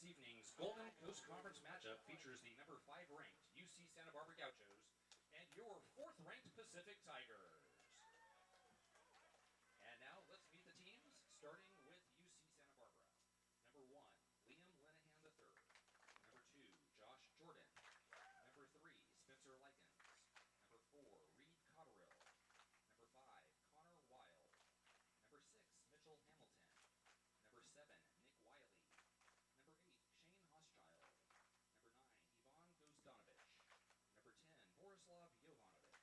This evening's Golden Coast Conference matchup features the number 5 ranked UC Santa Barbara Gauchos and your 4th ranked Pacific Tigers. And now let's meet the teams, starting with UC Santa Barbara. Number 1, Liam Linehan III. Number 2, Josh Jordan. Number 3, Spencer Likens. Number 4, Reed Cotterill. Number 5, Connor Wild. Number 6, Mitchell Hamilton. Number 7, Nick Wiley. Number 8, Shane Hochschild. Number 9, Ivan Gozdanovich. Number 10, Borislav Jovanovic.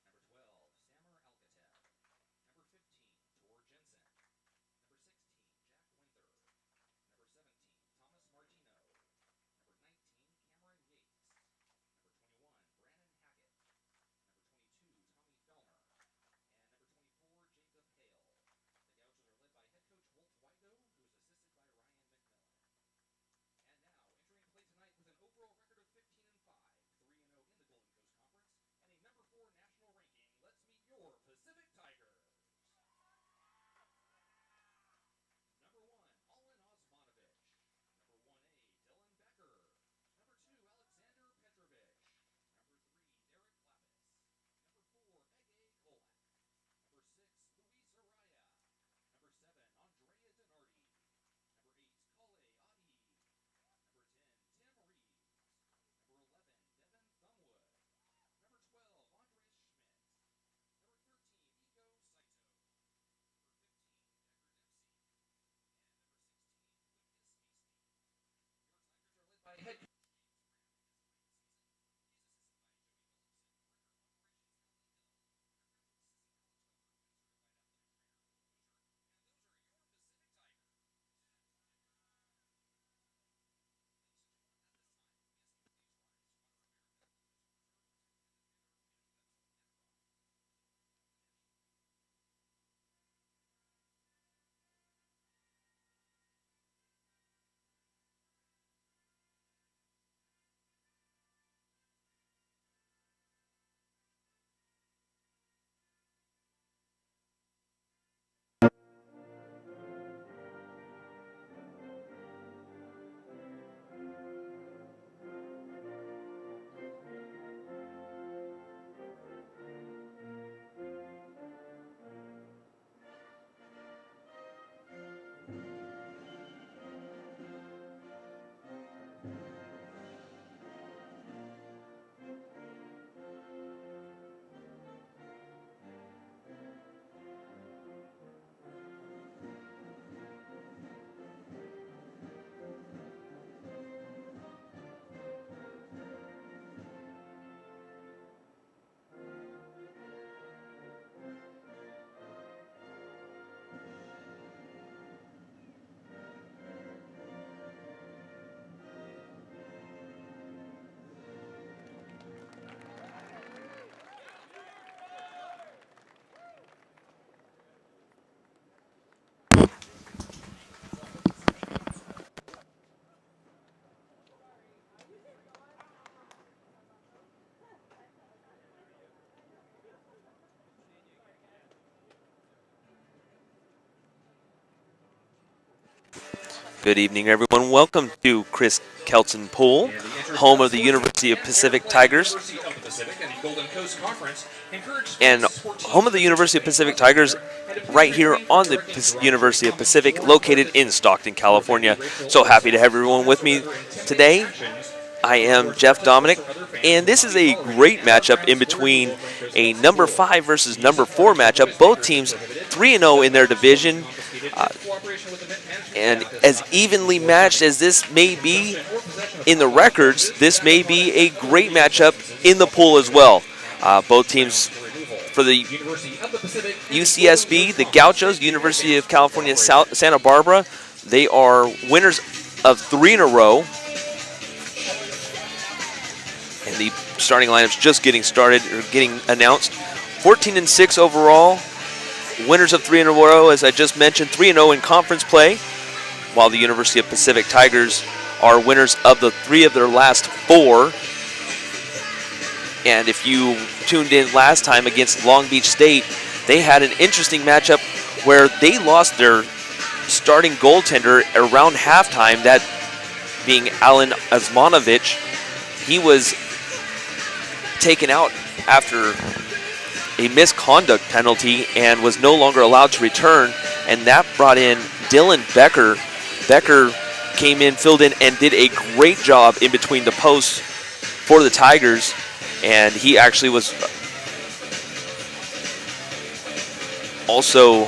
Number 12, Samer Alcatel. Number 15, Tor Jensen. Number 16, Jack Winther. Number 17, Thomas Martino. Number 19, Cameron Yates. Number 21, Brandon Hackett. Number 22, Tommy Fellner. And number 24, Jacob Hale. The Gauchos are led by head coach Walt Weigo, who is assisted by Ryan McMillan. And now, entering play tonight with an overall record of 15-5, 3-0 in the Golden Coast Conference, and a number 4 national ranking, let's meet your Pacific Tigers. Number 1, Alen Osmanovic. Number 1A, Dylan Becker. Number 2, Alexander Petrovic. Number 3, Derek Lapis. Number 4, Ege Kolak. Number 6, Luis Araya. Number 7, Andrea Denardi. Number 8, Kale Adi. Number 10, Tim Reeves. Number 11, Devin Thumwood. Number 12, Andres Schmidt. Number 13, Ego Saito. Number 15, Decker Dempsey. And number 16, Lucas Macy. Your Tigers are led by head coach Good evening, everyone. Welcome to Chris Kelton Pool, home of the University of Pacific Tigers, and home of the University of Pacific Tigers right here on the University of Pacific, located in Stockton, California. So happy to have everyone with me today. I am Jeff Dominic, and this is a great matchup in between a number 5 versus number 4 matchup. Both teams 3-0 in their division. And as evenly matched as this may be in the records, this may be a great matchup in the pool as well. Both teams for the UCSB, the Gauchos, University of California, Santa Barbara, they are winners of 3 in a row. And the starting lineup's just getting started, or getting announced. 14-6 overall. Winners of 3 in a row, as I just mentioned, 3-0 in conference play, while the University of Pacific Tigers are winners of the 3 of their last 4. And if you tuned in last time against Long Beach State, they had an interesting matchup where they lost their starting goaltender around halftime. That being Alan Osmanovic. He was taken out after a misconduct penalty and was no longer allowed to return, and that brought in Dylan Becker. Becker came in, filled in, and did a great job in between the posts for the Tigers, and he actually was also,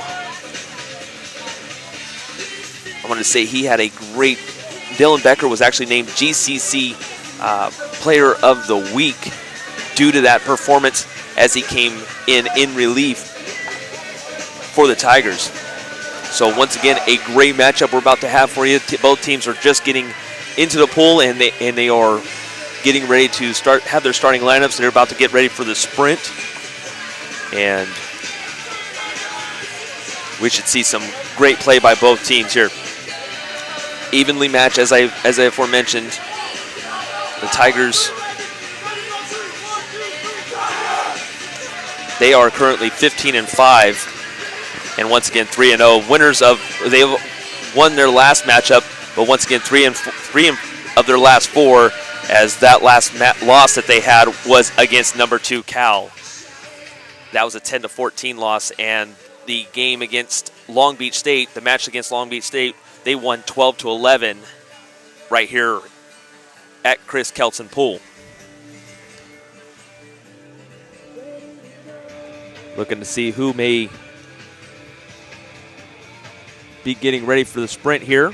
I want to say he had a great, Dylan Becker was actually named GCC Player of the Week due to that performance as he came in relief for the Tigers. So once again, a great matchup we're about to have for you. Both teams are just getting into the pool, and they are getting ready to have their starting lineups. They're about to get ready for the sprint, and we should see some great play by both teams here. Evenly matched, as I aforementioned. The Tigers, they are currently 15-5. And once again, 3-0. Winners of, they won their last matchup, but once again, three of their last 4, as that last loss that they had was against number 2 Cal. That was a 10-14 loss, and the game against Long Beach State, the match against Long Beach State, they won 12-11 right here at Chris Kelson Pool. Looking to see who may be getting ready for the sprint here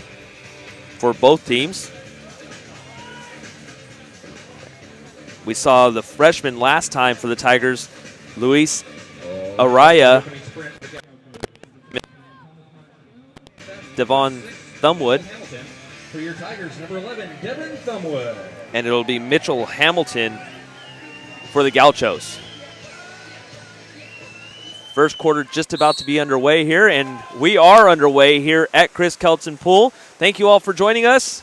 for both teams. We saw the freshman last time for the Tigers, Luis Araya, Devon Thumbwood. For your Tigers, number 11, Devon Thumbwood. And it'll be Mitchell Hamilton for the Gauchos. First quarter just about to be underway here, and we are underway here at Chris Kelson Pool. Thank you all for joining us.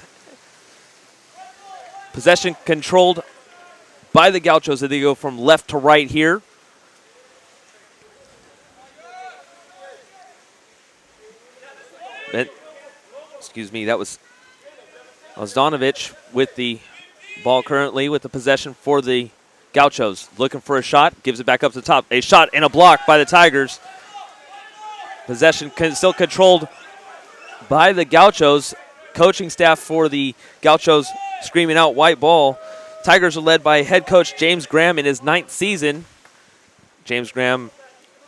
Possession controlled by the Gauchos as they go from left to right here. That was Osdanovic with the ball currently with the possession for the Gauchos. Looking for a shot, gives it back up to the top. A shot and a block by the Tigers. Possession still controlled by the Gauchos. Coaching staff for the Gauchos screaming out white ball. Tigers are led by head coach James Graham in his 9th season. James Graham,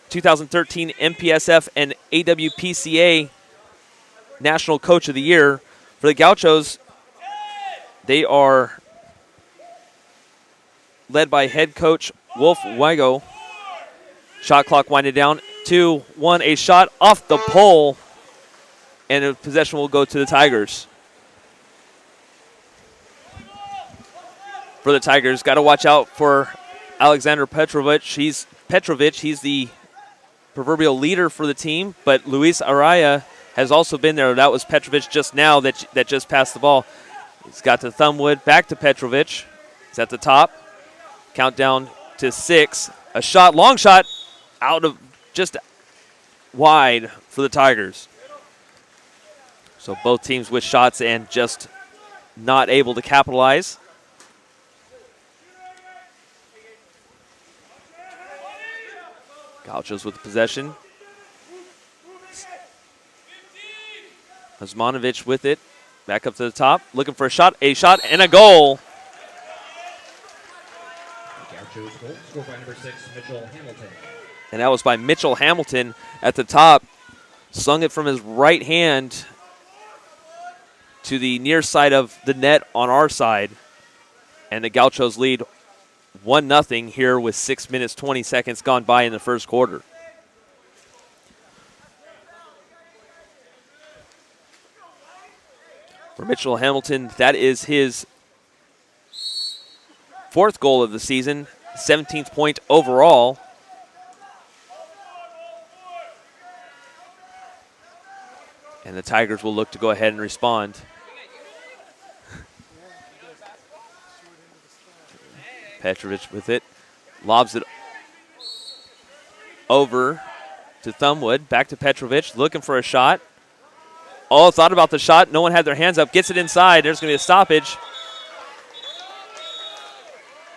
2013 MPSF and AWPCA National Coach of the Year. For the Gauchos, they are led by head coach Wolf Weigo. Shot clock winding down. 2-1, a shot off the pole, and the possession will go to the Tigers. For the Tigers, got to watch out for Alexander Petrovic. He's the proverbial leader for the team, but Luis Araya has also been there. That was Petrovic just now that just passed the ball. He's got to Thumbwood, back to Petrovic. He's at the top. Countdown to 6. A shot, long shot, out of just wide for the Tigers. So both teams with shots and just not able to capitalize. Gauchos with the possession. Osmanovic with it. Back up to the top. Looking for a shot and a goal. Gauchos goal, scored by number 6, Mitchell Hamilton. And that was by Mitchell Hamilton at the top. Slung it from his right hand to the near side of the net on our side. And the Gauchos lead 1-0 here with 6 minutes, 20 seconds gone by in the first quarter. For Mitchell Hamilton, that is his 4th goal of the season, 17th point overall. And the Tigers will look to go ahead and respond. Petrovic with it. Lobs it over to Thumbwood. Back to Petrovic, looking for a shot. Oh, thought about the shot. No one had their hands up. Gets it inside. There's going to be a stoppage.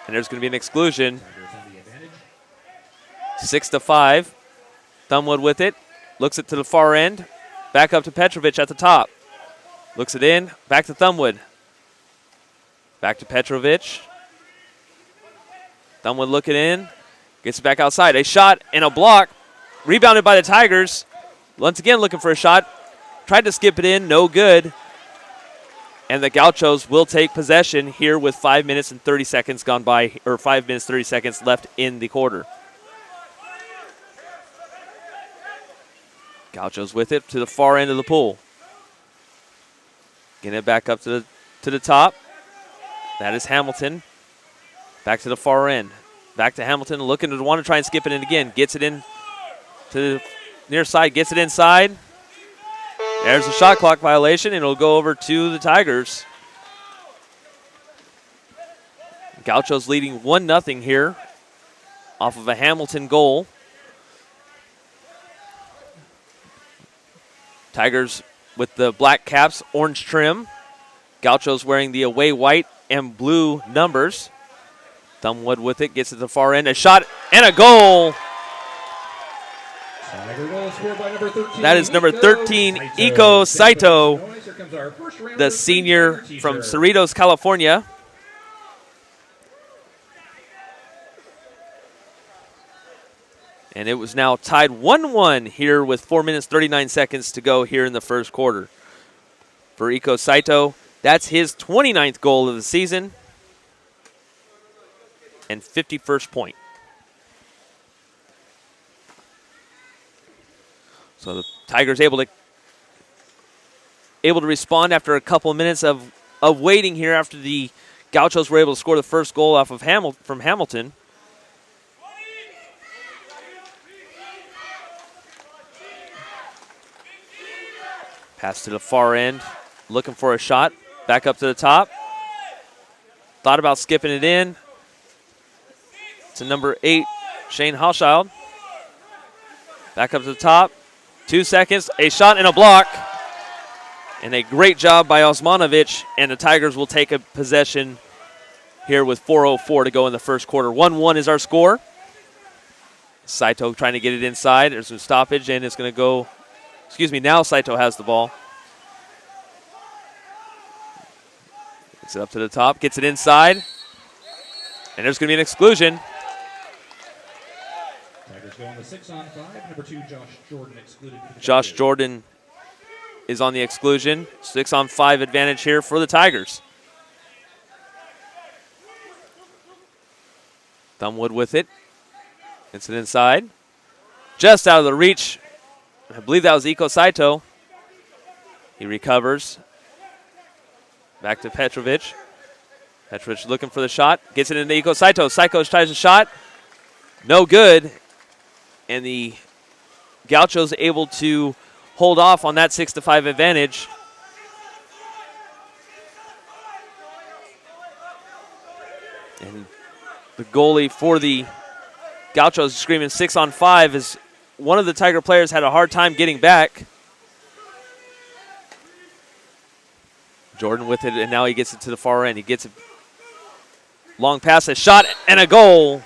And there's going to be an exclusion. 6-5. Thumbwood with it. Looks it to the far end. Back up to Petrovic at the top. Looks it in. Back to Thumbwood. Back to Petrovic. Thumbwood looking in. Gets it back outside. A shot and a block. Rebounded by the Tigers. Once again looking for a shot. Tried to skip it in. No good. And the Gauchos will take possession here with 5 minutes and 30 seconds gone by, or 5 minutes, 30 seconds left in the quarter. Gauchos with it to the far end of the pool. Getting it back up to the top. That is Hamilton. Back to the far end. Back to Hamilton, looking to want to try and skip it in again. Gets it in to the near side, gets it inside. There's a shot clock violation, and it'll go over to the Tigers. Gauchos leading 1-0 here off of a Hamilton goal. Tigers with the black caps, orange trim. Gauchos wearing the away white and blue numbers. Thumbwood with it, gets to the far end. A shot and a goal. That is number 13, Iko Saito, the senior from Cerritos, California. And it was now tied 1-1 here with 4 minutes, 39 seconds to go here in the first quarter. For Iko Saito, that's his 29th goal of the season and 51st point. So the Tigers able to respond after a couple of minutes of waiting here after the Gauchos were able to score the first goal off of from Hamilton. Pass to the far end, looking for a shot. Back up to the top. Thought about skipping it in. To number 8, Shane Hauschild. Back up to the top. 2 seconds, a shot and a block. And a great job by Osmanovic, and the Tigers will take a possession here with 4:04 to go in the first quarter. 1-1 is our score. Saito trying to get it inside. There's a stoppage, and it's going to go, now Saito has the ball. Gets it up to the top, gets it inside. And there's going to be an exclusion. Going to 6-on-5. Number 2, Josh Jordan excluded. Josh Jordan is on the exclusion. 6-on-5 advantage here for the Tigers. Thumbwood with it. Gets it inside. Just out of the reach. I believe that was Iko Saito. He recovers. Back to Petrovic. Petrovic looking for the shot. Gets it into Iko Saito. Saito tries a shot. No good. And the Gauchos able to hold off on that 6-5 advantage. And the goalie for the Gauchos screaming 6-on-5 as one of the Tiger players had a hard time getting back. Jordan with it, and now he gets it to the far end. He gets it long pass, a shot, and a goal.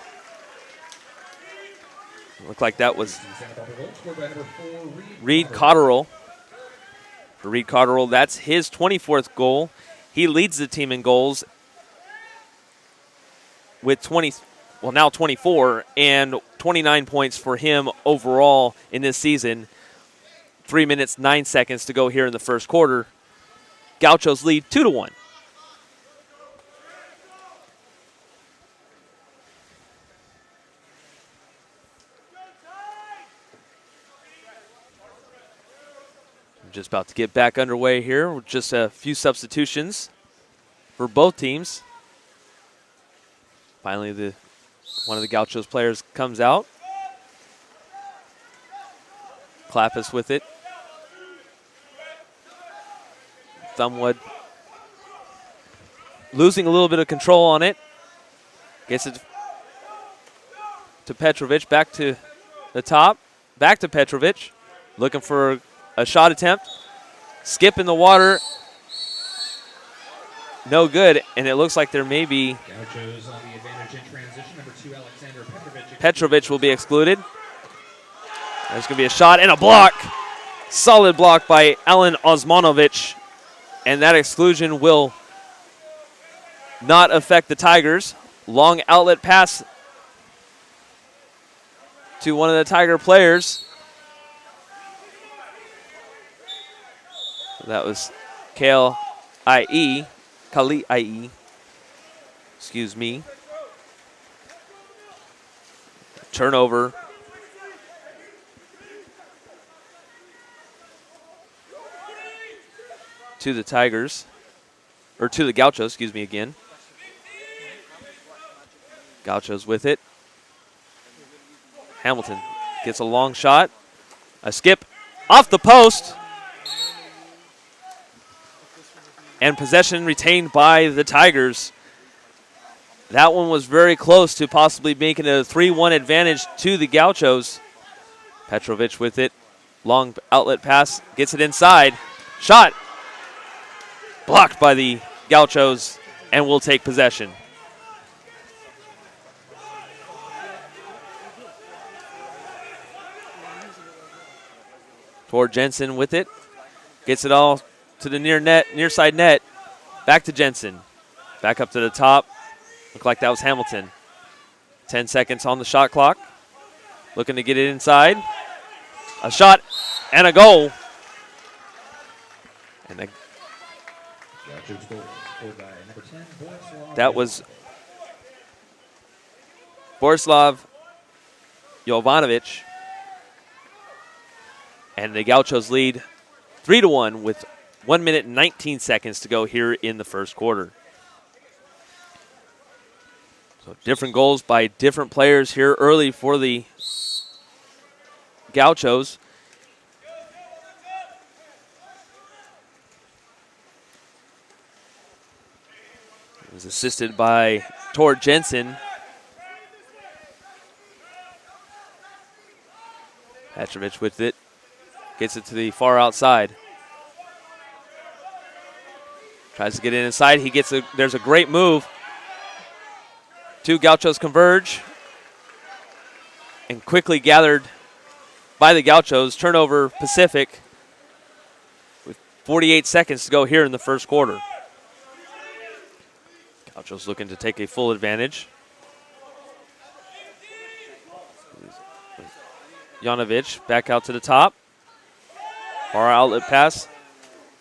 Looked like that was Reed Cotterill. For Reed Cotterill, that's his 24th goal. He leads the team in goals with 24, and 29 points for him overall in this season. 3 minutes, 9 seconds to go here in the first quarter. Gauchos lead 2-1. Just about to get back underway here with just a few substitutions for both teams. Finally, one of the Gauchos players comes out. Clappus with it. Thumbwood losing a little bit of control on it. Gets it to Petrovic, back to the top. Back to Petrovic, looking for a shot attempt. Skip in the water. No good, and it looks like there may be Gauchos on the advantage in transition. Number 2, Alexander Petrovic. Petrovic will be excluded. There's going to be a shot and a block. Solid block by Alan Osmanovic, and that exclusion will not affect the Tigers. Long outlet pass to one of the Tiger players. That was Kale I.E. Kali I.E. Excuse me. Turnover. To the Tigers. Or to the Gauchos, excuse me again. Gauchos with it. Hamilton gets a long shot. A skip off the post. And possession retained by the Tigers. That one was very close to possibly making a 3-1 advantage to the Gauchos. Petrovic with it. Long outlet pass. Gets it inside. Shot. Blocked by the Gauchos and will take possession. Toward Jensen with it. Gets it all to the near side net. Back to Jensen. Back up to the top. Looked like that was Hamilton. 10 seconds on the shot clock. Looking to get it inside. A shot and a goal. And the that was Borislav Jovanovic. And the Gauchos lead 3-1 with 1 minute and 19 seconds to go here in the first quarter. So different goals by different players here early for the Gauchos. It was assisted by Tor Jensen. Petrovic with it. Gets it to the far outside. Tries to get it inside. He gets there's a great move. Two Gauchos converge. And quickly gathered by the Gauchos. Turnover Pacific with 48 seconds to go here in the first quarter. Gauchos looking to take a full advantage. Janovic back out to the top. Far outlet pass.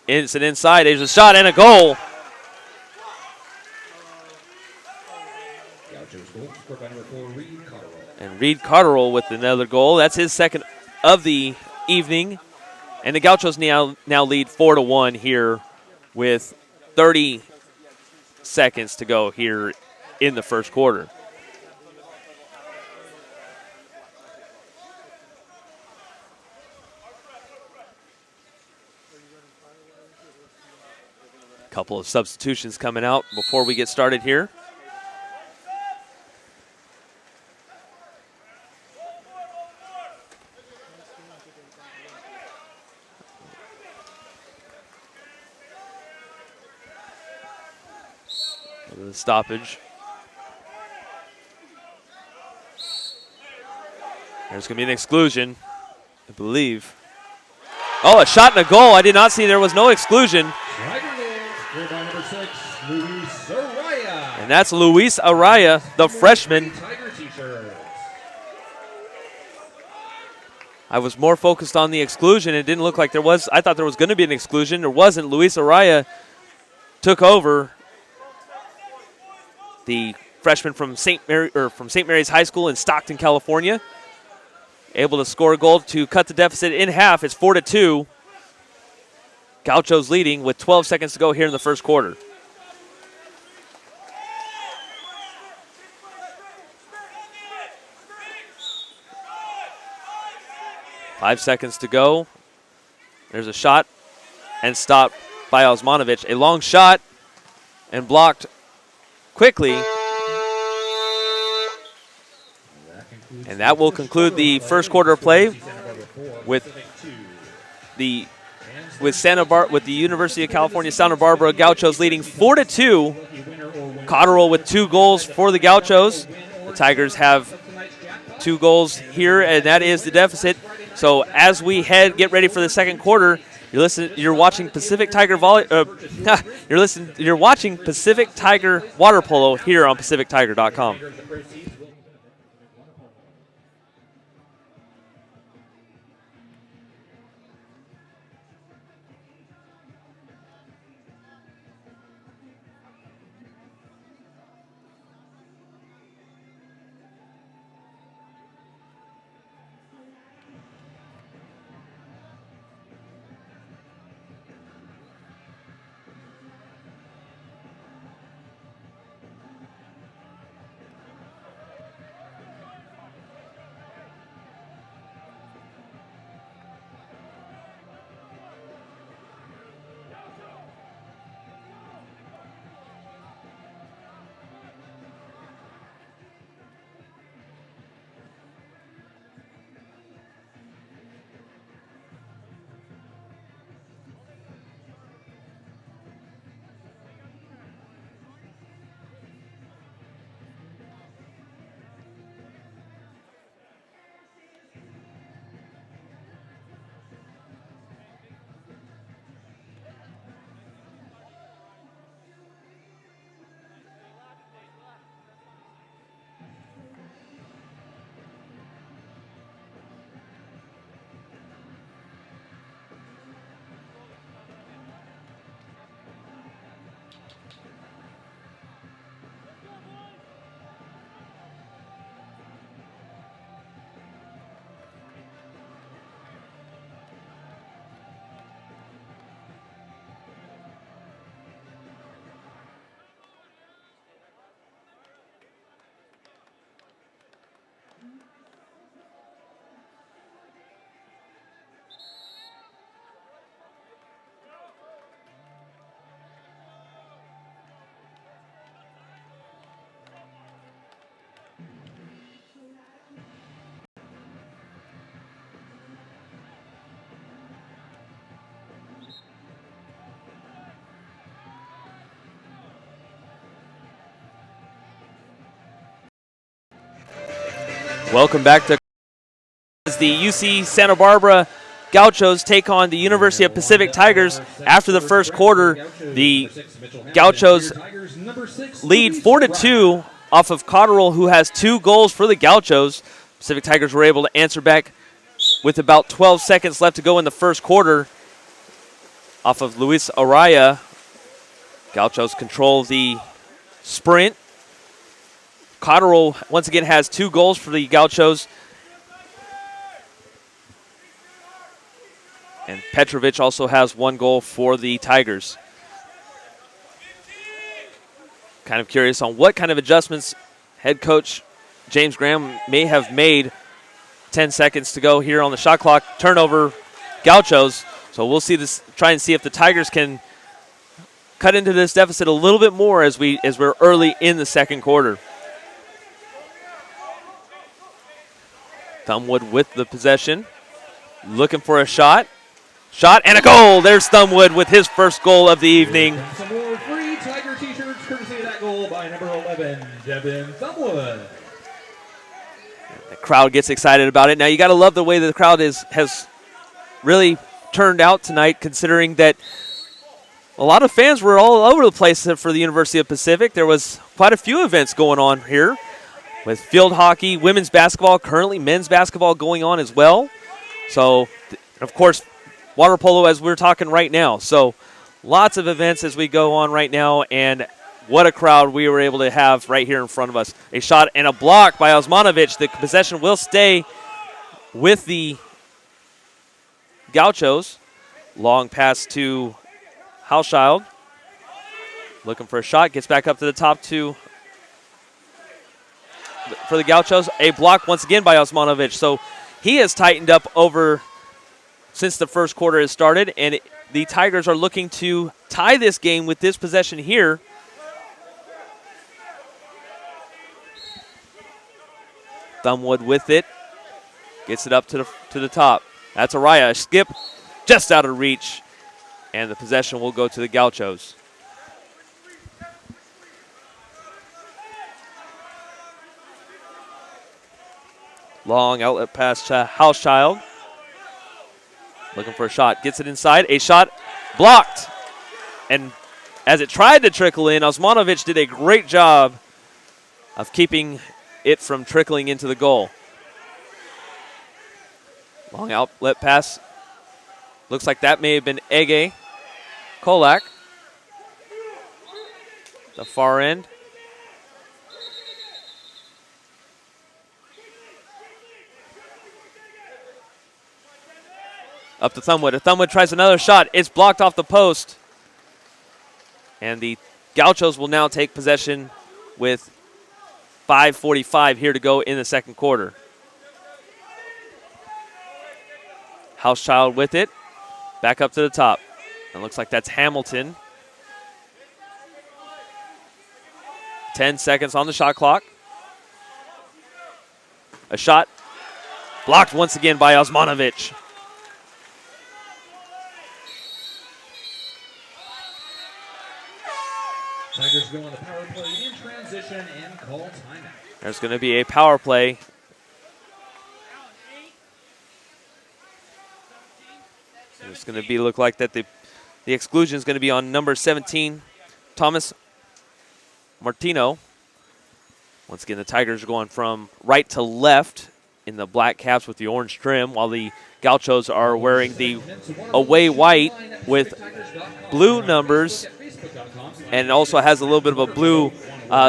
It's an inside. There's a shot and a goal. And Reed Cotterill with another goal. That's his second of the evening. And the Gauchos now lead 4-1 here with 30 seconds to go here in the first quarter. Couple of substitutions coming out before we get started here. The stoppage. There's going to be an exclusion, I believe. Oh, a shot and a goal. I did not see there was no exclusion. Number 6, Luis Araya. And that's Luis Araya, the freshman. I was more focused on the exclusion. It didn't look like there was. I thought there was going to be an exclusion. There wasn't. Luis Araya took over. The freshman from St. Mary's High School in Stockton, California. Able to score a goal to cut the deficit in half. It's 4-2. Gauchos leading with 12 seconds to go here in the first quarter. Five seconds to go. There's a shot and stopped by Osmanovic. A long shot and blocked quickly. And that will conclude the first quarter play with the with the University of California Santa Barbara Gauchos leading 4-2. Cotterill with 2 goals for the Gauchos. The Tigers have 2 goals here, and that is the deficit. So as we get ready for the second quarter, you're watching Pacific Tiger you're watching Pacific Tiger water polo here on PacificTiger.com. Welcome back to as the UC Santa Barbara Gauchos take on the University of Pacific Tigers. After the first quarter, the Gauchos lead 4-2 off of Cotterill, who has 2 goals for the Gauchos. Pacific Tigers were able to answer back with about 12 seconds left to go in the first quarter. Off of Luis Araya, Gauchos control the sprint. Cotterill once again has 2 goals for the Gauchos. And Petrovic also has 1 goal for the Tigers. Kind of curious on what kind of adjustments head coach James Graham may have made. 10 seconds to go here on the shot clock. Turnover, Gauchos. So we'll see this. Try and see if the Tigers can cut into this deficit a little bit more as we're early in the second quarter. Thumbwood with the possession, looking for a shot. Shot and a goal. There's Thumbwood with his first goal of the evening. Some more free Tiger t-shirts courtesy of that goal by number 11, Devin Thumbwood. The crowd gets excited about it. Now you got to love the way that the crowd has really turned out tonight, considering that a lot of fans were all over the place for the University of Pacific. There was quite a few events going on here, with field hockey, women's basketball, currently men's basketball going on as well. So, of course, water polo as we're talking right now. So, lots of events as we go on right now, and what a crowd we were able to have right here in front of us. A shot and a block by Osmanovic. The possession will stay with the Gauchos. Long pass to Hauschild. Looking for a shot, gets back up to the top for the Gauchos. A block once again by Osmanovic. So he has tightened up over since the first quarter has started, and the Tigers are looking to tie this game with this possession here. Thumbwood with it. Gets it up to the top. That's Araya. Skip just out of reach. And the possession will go to the Gauchos. Long outlet pass to Hauschild. Looking for a shot. Gets it inside. A shot blocked. And as it tried to trickle in, Osmanovic did a great job of keeping it from trickling into the goal. Long outlet pass. Looks like that may have been Ege Kolak. The far end. Up to Thumwood. Thumwood tries another shot. It's blocked off the post. And the Gauchos will now take possession with 5:45 here to go in the second quarter. Hauschild with it. Back up to the top. It looks like that's Hamilton. 10 seconds on the shot clock. A shot blocked once again by Osmanovic. Tigers go on the power play in transition and call timeout. There's going to be a power play. So it's going to be look like that the exclusion is going to be on number 17, Thomas Martino. Once again, the Tigers are going from right to left in the black caps with the orange trim, while the Gauchos are wearing the away white with blue numbers, and it also has a little bit of a blue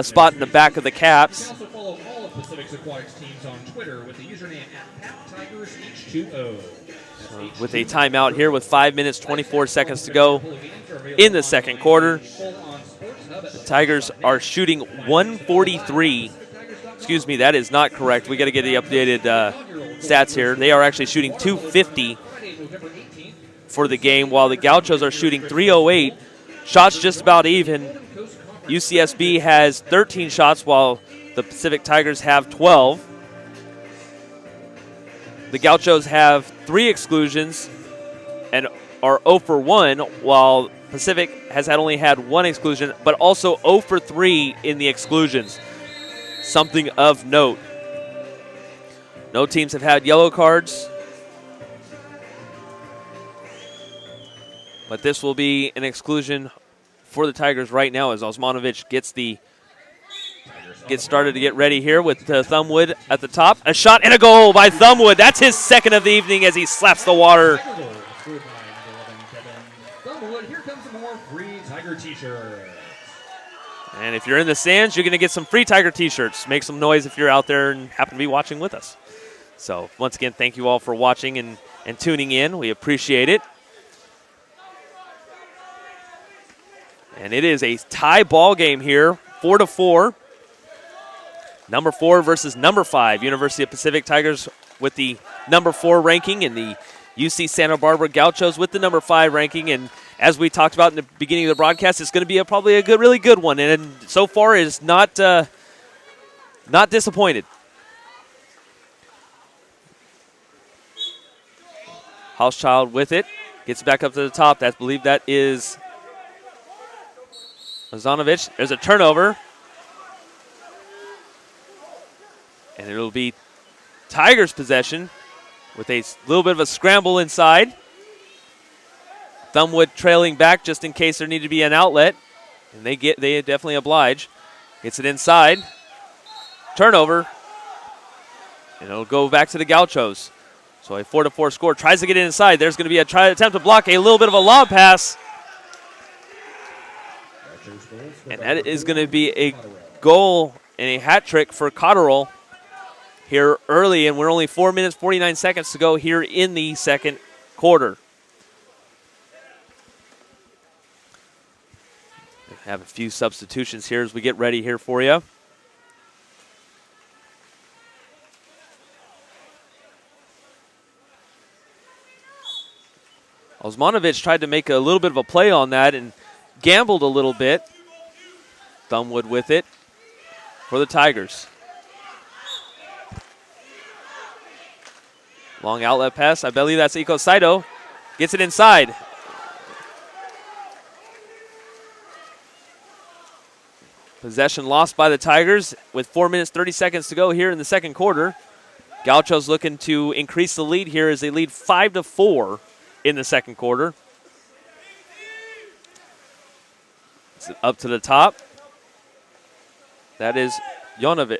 spot in the back of the caps. You can also follow all of Pacific's Aquatics teams on Twitter with the username @PatTigersH2O. With a timeout here with 5 minutes, 24 seconds to go in the second quarter. The Tigers are shooting 143. Excuse me, that is not correct. We got to get the updated stats here. They are actually shooting 250 for the game, while the Gauchos are shooting 308. Shots just about even. UCSB has 13 shots, while the Pacific Tigers have 12. The Gauchos have 3 exclusions and are 0 for 1, while Pacific has only had 1 exclusion, but also 0 for 3 in the exclusions. Something of note. No teams have had yellow cards, but this will be an exclusion for the Tigers right now as Osmanovic gets started to get ready here with Thumwood at the top. A shot and a goal by Thumwood. That's his second of the evening as he slaps the water. Thumwood, here comes some more free Tiger t-shirts. And if you're in the stands, you're going to get some free Tiger t-shirts. Make some noise if you're out there and happen to be watching with us. So once again, thank you all for watching and tuning in. We appreciate it. And it is a tie ball game here, 4-4. Number 4 versus number 5. University of Pacific Tigers with the number 4 ranking, and the UC Santa Barbara Gauchos with the number 5 ranking. And as we talked about in the beginning of the broadcast, it's going to be probably a really good one. And so far is not disappointed. Hauschild with it. Gets back up to the top. I believe that is Ozanovic. There's a turnover. And it'll be Tigers' possession with a little bit of a scramble inside. Thumwood trailing back just in case there needed to be an outlet. And they definitely oblige. Gets it inside. Turnover. And it'll go back to the Gauchos. So a 4-4 score. Tries to get it inside. There's going to be a attempt to block a little bit of a lob pass. And that is going to be a goal and a hat trick for Cotterill here early, and we're only 4 minutes, 49 seconds to go here in the second quarter. Have a few substitutions here as we get ready here for you. Osmanovic tried to make a little bit of a play on that and gambled a little bit. Thumwood with it for the Tigers. Long outlet pass. I believe that's Iko Saito. Gets it inside. Possession lost by the Tigers with 4 minutes, 30 seconds to go here in the second quarter. Gauchos looking to increase the lead here as they lead 5-4 in the second quarter. It's up to the top. That is Jovanovic,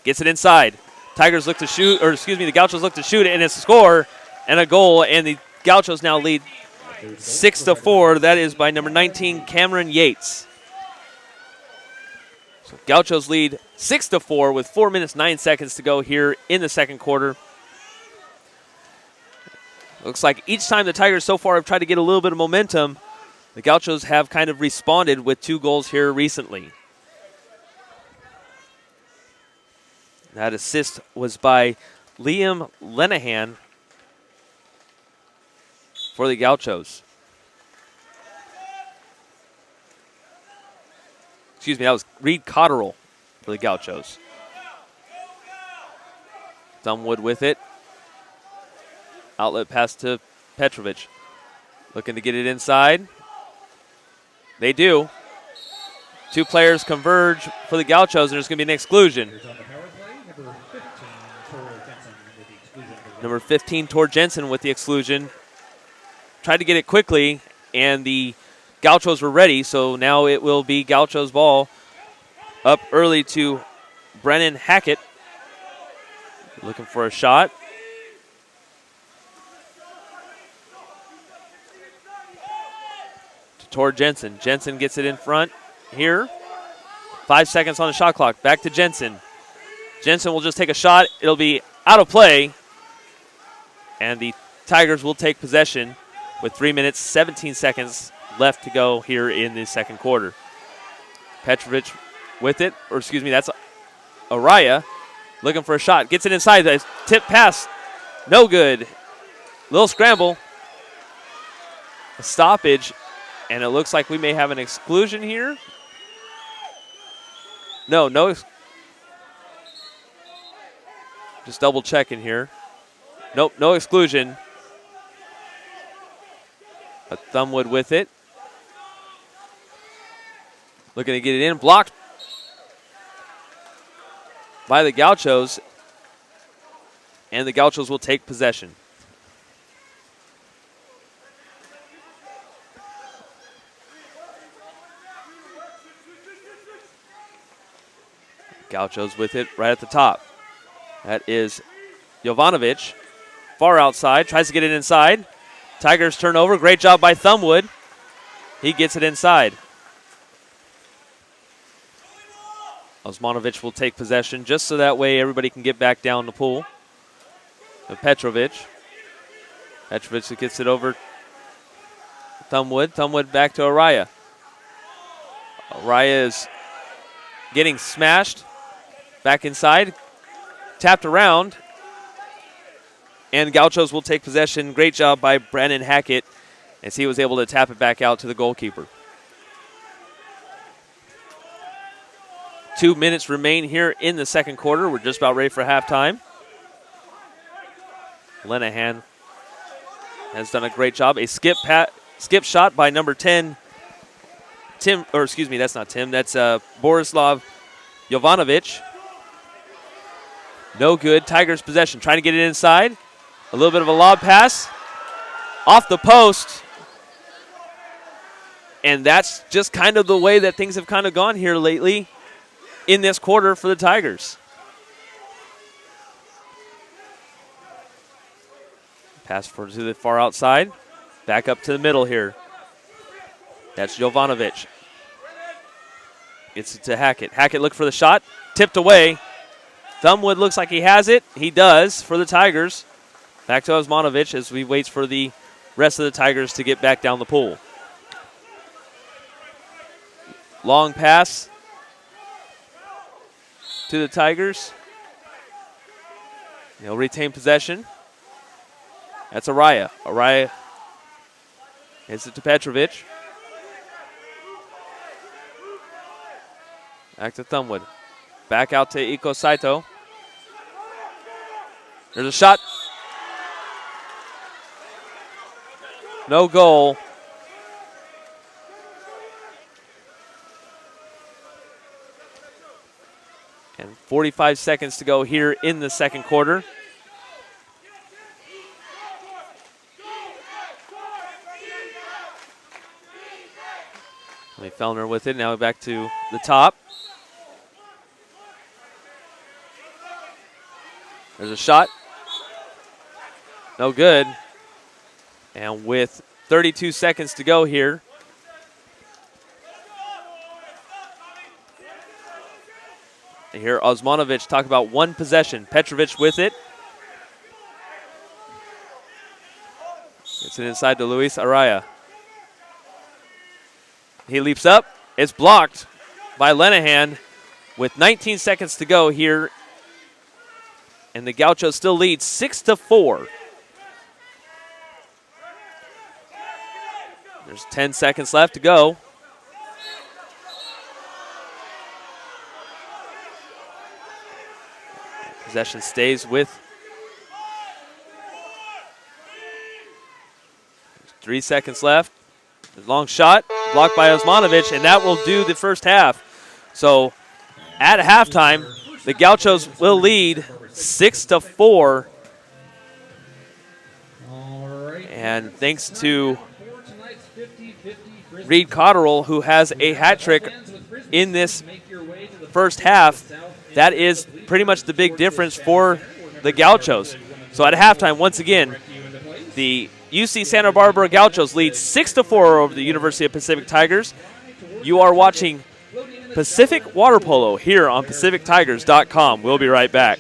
gets it inside. Tigers look to shoot, the Gauchos look to shoot it, and it's a score and a goal, and the Gauchos now lead 6-4. That is by number 19, Cameron Yates. So Gauchos lead 6-4 with 4 minutes, 9 seconds to go here in the second quarter. Looks like each time the Tigers so far have tried to get a little bit of momentum, the Gauchos have kind of responded with 2 goals here recently. That assist was by Liam Lenahan for the Gauchos. Excuse me, that was Reed Cotterill for the Gauchos. Dunwood with it. Outlet pass to Petrovic. Looking to get it inside. They do. 2 players converge for the Gauchos, and there's going to be an exclusion. Number 15, Tor Jensen with the exclusion. Tried to get it quickly, and the Gauchos were ready, so now it will be Gauchos ball. Up early to Brennan Hackett. Looking for a shot. To Tor Jensen. Jensen gets it in front here. 5 seconds on the shot clock. Back to Jensen. Jensen will just take a shot. It'll be out of play. And the Tigers will take possession with 3 minutes, 17 seconds left to go here in the second quarter. Petrovic with it, that's Araya looking for a shot. Gets it inside. The tip pass, no good. Little scramble. A stoppage, and it looks like we may have an exclusion here. No. Just double checking here. Nope, no exclusion. But Thumbwood with it. Looking to get it in. Blocked by the Gauchos. And the Gauchos will take possession. Gauchos with it right at the top. That is Jovanovic. Far outside. Tries to get it inside. Tigers turnover. Great job by Thumbwood. He gets it inside. Osmanovic will take possession just so that way everybody can get back down the pool. And Petrovic gets it over. Thumbwood back to Araya. Araya is getting smashed. Back inside. Tapped around. And Gauchos will take possession. Great job by Brandon Hackett as he was able to tap it back out to the goalkeeper. 2 minutes remain here in the second quarter. We're just about ready for halftime. Lenahan has done a great job. A skip shot by number 10, that's not Tim. That's Borislav Jovanovic. No good. Tigers possession. Trying to get it inside. A little bit of a lob pass. Off the post. And that's just kind of the way that things have kind of gone here lately in this quarter for the Tigers. Pass to the far outside. Back up to the middle here. That's Jovanovic. Gets it to Hackett. Hackett looked for the shot. Tipped away. Thumbwood looks like he has it. He does for the Tigers. Back to Osmanovic as we wait for the rest of the Tigers to get back down the pool. Long pass to the Tigers. They'll retain possession. That's Araya. Araya hits it to Petrovic. Back to Thumbwood. Back out to Iko Saito. There's a shot. No goal. And 45 seconds to go here in the second quarter. Lee Fellner with it. Now back to the top. There's a shot. No good. And with 32 seconds to go here, and here Osmanovic talk about one possession. Petrovic with it. Gets it inside to Luis Araya. He leaps up. It's blocked by Lenahan with 19 seconds to go here. And the Gauchos still lead 6-4. There's 10 seconds left to go. Possession stays with. 3 seconds left. Long shot, blocked by Osmanovic, and that will do the first half. So at halftime, the Gauchos will lead 6-4. And thanks to Reed Cotterill, who has a hat trick in this first half, that is pretty much the big difference for the Gauchos. So at halftime, once again, the UC Santa Barbara Gauchos lead 6-4 over the University of Pacific Tigers. You are watching Pacific Water Polo here on PacificTigers.com. We'll be right back.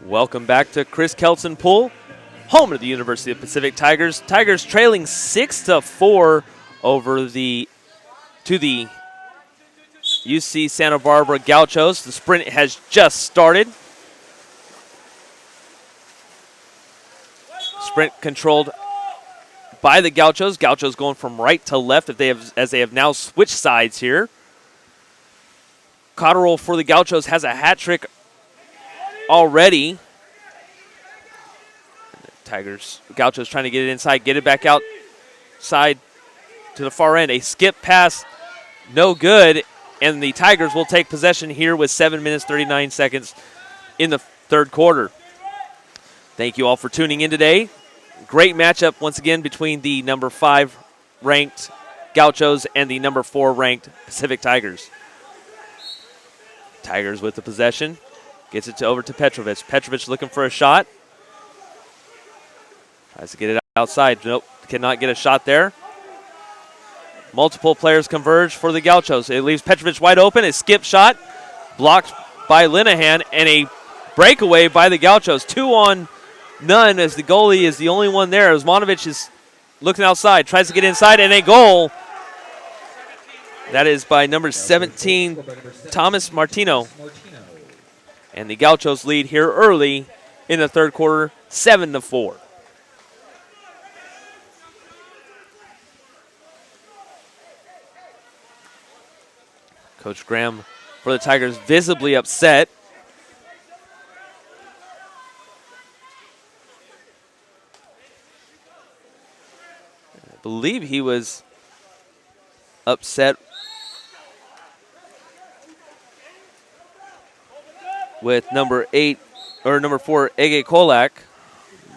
Welcome back to Chris Kelson Pool, home of the University of Pacific Tigers. Tigers trailing 6-4 over the UC Santa Barbara Gauchos. The sprint has just started. Sprint controlled by the Gauchos. Gauchos going from right to left as they have now switched sides here. Cotterill for the Gauchos has a hat trick already. Gauchos trying to get it inside, get it back outside to the far end. A skip pass, no good, and the Tigers will take possession here with 7 minutes, 39 seconds in the third quarter. Thank you all for tuning in today. Great matchup once again between the number 5 ranked Gauchos and the number 4 ranked Pacific Tigers. Tigers with the possession. Gets it over to Petrovic. Petrovic looking for a shot. Tries to get it outside. Nope, cannot get a shot there. Multiple players converge for the Gauchos. It leaves Petrovic wide open. A skip shot blocked by Linehan, and a breakaway by the Gauchos. 2-on-0 as the goalie is the only one there. Osmanovic is looking outside, tries to get inside, and a goal. That is by number 17, Thomas Martino. And the Gauchos lead here early in the third quarter, 7-4. Coach Graham for the Tigers visibly upset. I believe he was upset with number 4, Ege Kolak.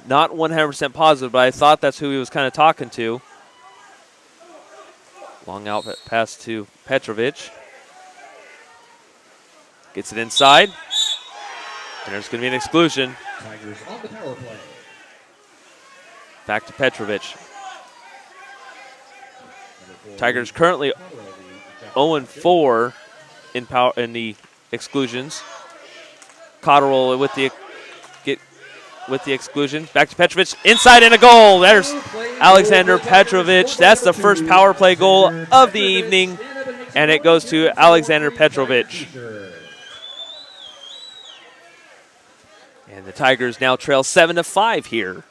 Not 100% positive, but I thought that's who he was kind of talking to. Long out pass to Petrovic. Gets it inside. And there's going to be an exclusion. Tigers on the power play. Back to Petrovic. Tigers currently 0-4 in the exclusions. Cotterill with the exclusion. Back to Petrovic. Inside and a goal. There's Alexander Petrovic. That's the first power play goal of the evening. And it goes to Alexander Petrovic. And the Tigers now trail 7-5 here.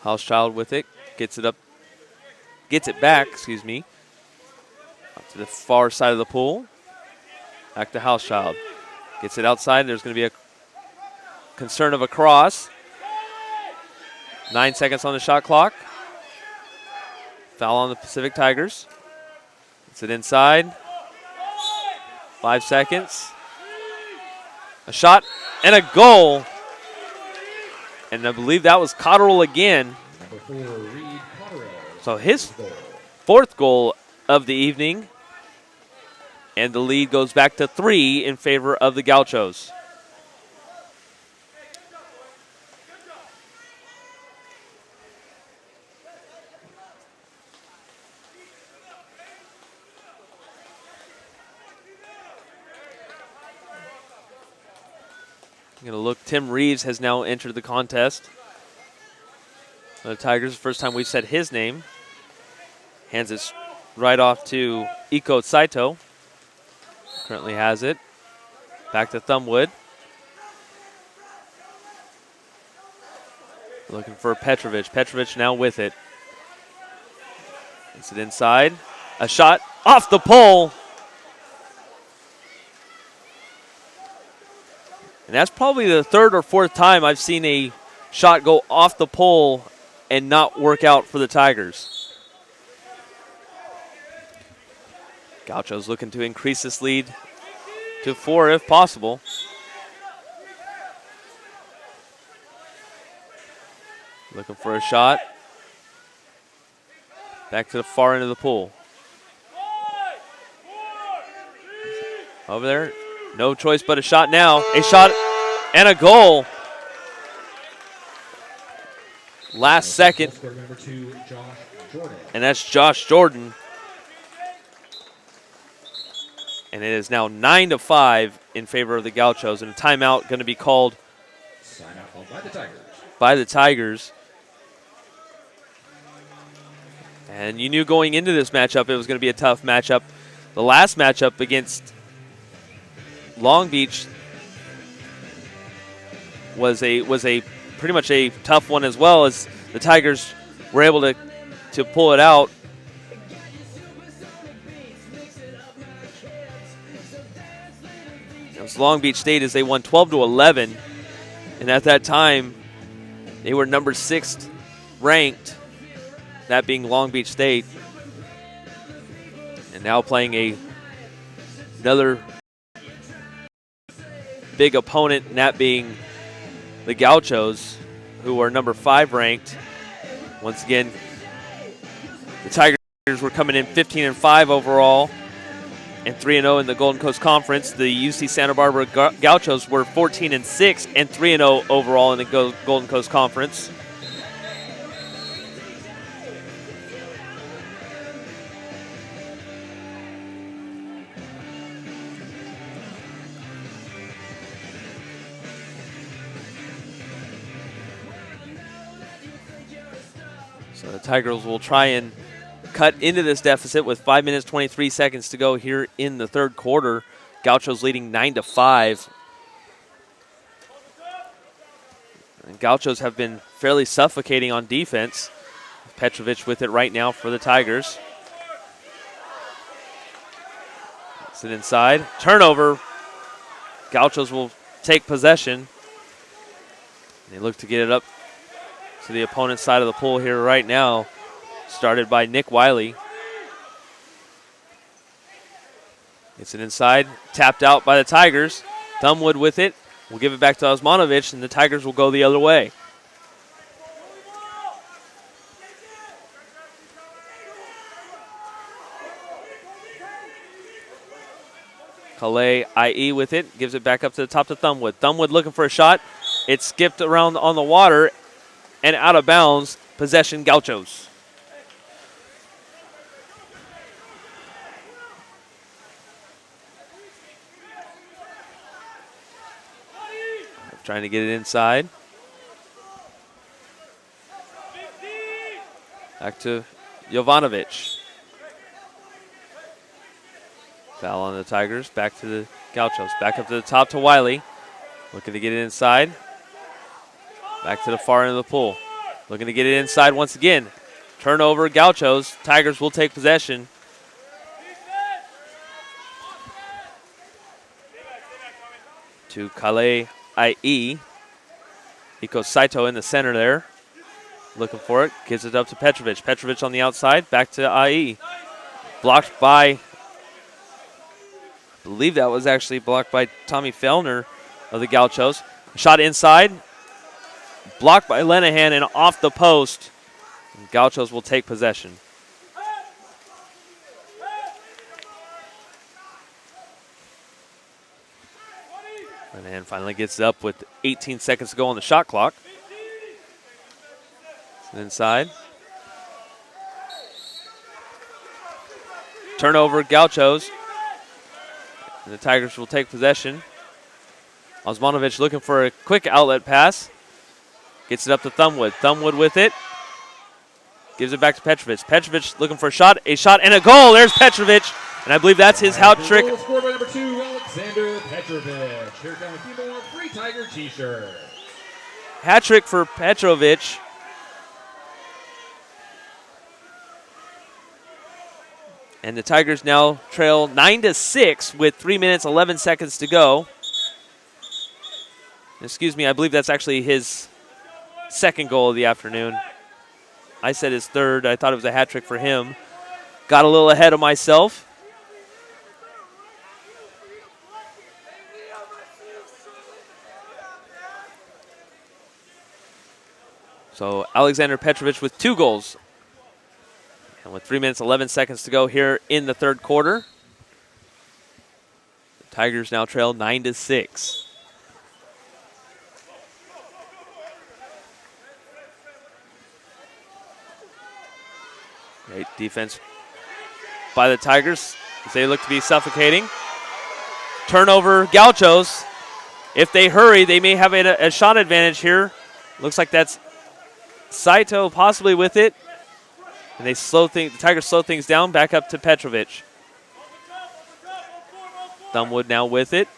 Hauschild with it, gets it back, up to the far side of the pool. Back to Hauschild. Gets it outside. There's going to be a concern of a cross. 9 seconds on the shot clock. Foul on the Pacific Tigers. Gets it inside. 5 seconds. A shot and a goal. And I believe that was Cotterill again. So his 4th goal of the evening. And the lead goes back to 3 in favor of the Gauchos. I'm going to look. Tim Reeves has now entered the contest. The Tigers, first time we've said his name. Hands it right off to Iko Saito. Currently has it. Back to Thumbwood. Looking for Petrovic. Petrovic now with it. Gets it inside. A shot off the pole. And that's probably the 3rd or 4th time I've seen a shot go off the pole and not work out for the Tigers. Gauchos looking to increase this lead to 4 if possible. Looking for a shot. Back to the far end of the pool. Over there. No choice but a shot now. A shot and a goal. last second, Score number 2, Josh Jordan. and that's Josh Jordan. And it is now 9-5 in favor of the Gauchos, and a timeout going to be called Timeout called by the Tigers. by the Tigers. And you knew going into this matchup it was going to be a tough matchup. The last matchup against Long Beach was a pretty much a tough one as well, as the Tigers were able to pull it out. It was Long Beach State as they won 12-11, and at that time they were number 6th ranked, that being Long Beach State, and now playing another big opponent, and that being the Gauchos, who are number 5 ranked. Once again, the Tigers were coming in 15-5 overall and 3-0 in the Golden Coast Conference. The UC Santa Barbara Gauchos were 14-6 and 3-0 overall in the Golden Coast Conference. So the Tigers will try and cut into this deficit with 5 minutes, 23 seconds to go here in the third quarter. Gauchos leading 9-5. And Gauchos have been fairly suffocating on defense. Petrovic with it right now for the Tigers. Gets it inside. Turnover. Gauchos will take possession. They look to get it up to the opponent's side of the pool here right now. Started by Nick Wiley. Gets it inside. Tapped out by the Tigers. Thumbwood with it. We'll give it back to Osmanovic, and the Tigers will go the other way. Calais IE with it. Gives it back up to the top to Thumbwood. Thumbwood looking for a shot. It skipped around on the water and out of bounds. Possession Gauchos. Trying to get it inside. Back to Jovanovic. Foul on the Tigers. Back to the Gauchos. Back up to the top to Wiley. Looking to get it inside. Back to the far end of the pool. Looking to get it inside once again. Turnover Gauchos. Tigers will take possession. To Calais IE. Iko Saito in the center there. Looking for it. Gives it up to Petrovic. Petrovic on the outside. Back to IE. Blocked by, I believe that was actually blocked by Tommy Fellner of the Gauchos. Shot inside. Blocked by Lenahan and off the post. And Gauchos will take possession. And finally gets it up with 18 seconds to go on the shot clock. Inside. Turnover Gauchos. And the Tigers will take possession. Osmanovic looking for a quick outlet pass. Gets it up to Thumbwood. Thumbwood with it. Gives it back to Petrovic. Petrovic looking for a shot and a goal. There's Petrovic. And I believe that's his hat trick. Scored by number 2, Alexander Petrovic. Here comes a free Tiger t-shirt. Hat trick for Petrovic. And the Tigers now trail 9-6 with 3 minutes, 11 seconds to go. Excuse me, I believe that's actually his second goal of the afternoon. I said his third. I thought it was a hat trick for him. Got a little ahead of myself. So Alexander Petrovic with 2 goals. And with 3 minutes, 11 seconds to go here in the third quarter, the Tigers now trail Great defense by the Tigers as they look to be suffocating. Turnover, Gauchos. If they hurry, they may have a shot advantage here. Looks like that's Saito possibly with it. And the Tigers slow things down, back up to Petrovic. Thumbwood now with it.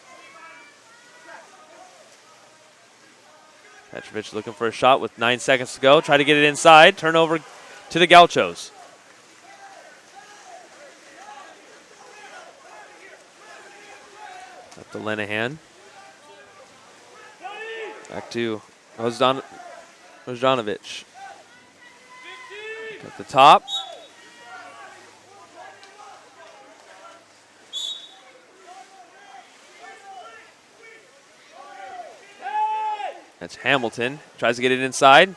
Petrovic looking for a shot with 9 seconds to go. Try to get it inside. Turnover to the Gauchos. Up to Lenahan. Back to Rozdanovic. At the top. That's Hamilton. Tries to get it inside.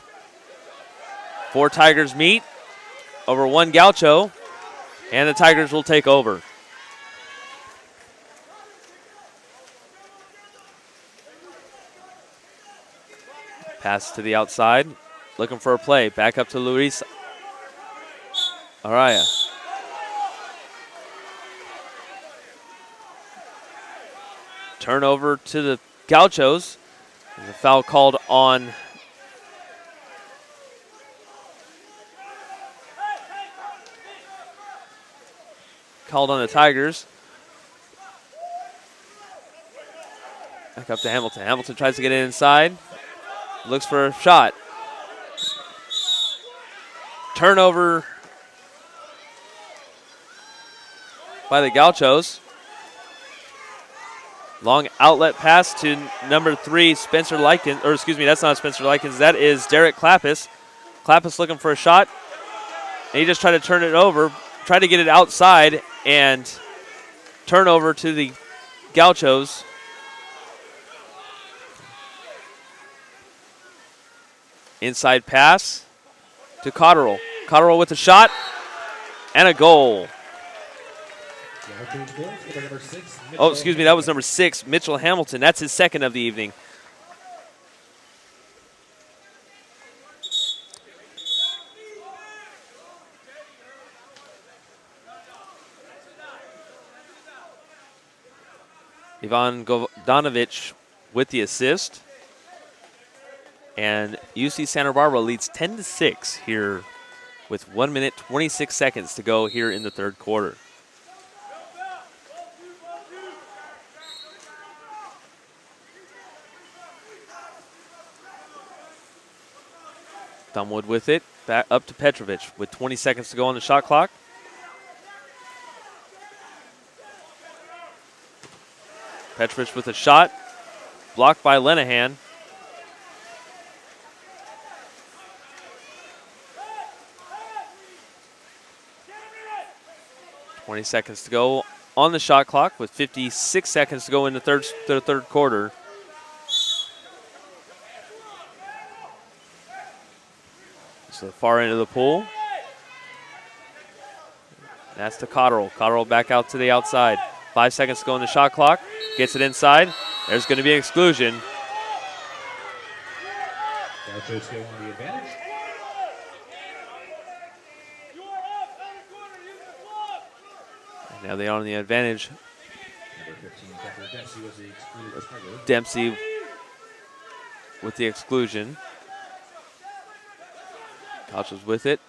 4 Tigers meet over 1 Gaucho. And the Tigers will take over. Pass to the outside. Looking for a play. Back up to Luis Araya. Turnover to the Gauchos. There's a foul called on the Tigers. Back up to Hamilton. Hamilton tries to get it inside. Looks for a shot. Turnover by the Gauchos. Long outlet pass to number 3, Spencer Likens. Or excuse me, that's not Spencer Likens. That is Derek Clappis. Clappis looking for a shot. And he just tried to turn it over. Tried to get it outside and turnover to the Gauchos. Inside pass to Cotterill. Cotterill with a shot and a goal. Oh, excuse me, that was number 6, Mitchell Hamilton. That's his second of the evening. Ivan Godanovic with the assist. And UC Santa Barbara leads 10-6 here with 1 minute, 26 seconds to go here in the third quarter. Thumbwood with it, back up to Petrovic with 20 seconds to go on the shot clock. Petrovic with a shot, blocked by Lenahan. .20 seconds to go on the shot clock with 56 seconds to go in the third quarter. To the far end of the pool. That's to Cotterill. Cotterill back out to the outside. 5 seconds to go on the shot clock. Gets it inside. There's going to be an exclusion. Gauchos go on the advantage. And now they are on the advantage. Number 15, Tucker Dempsey was the excluded Tiger. Dempsey with the exclusion. Gauchos with it.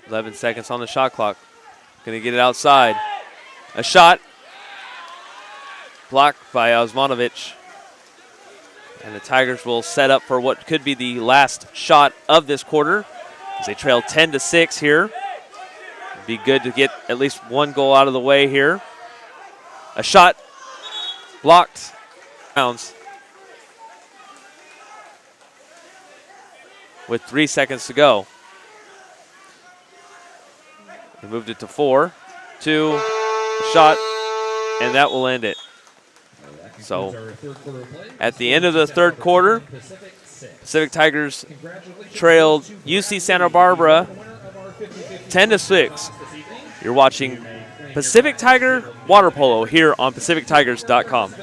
11 seconds on the shot clock. Going to get it outside. A shot. Blocked by Osmanovic. And the Tigers will set up for what could be the last shot of this quarter as they trail 10-6 here. It'd be good to get at least one goal out of the way here. A shot. Blocked. Rounds. With 3 seconds to go. They moved it to 4, 2, shot, and that will end it. So at the end of the third quarter, Pacific Tigers trailed UC Santa Barbara 10-6. You're watching Pacific Tiger Water Polo here on PacificTigers.com.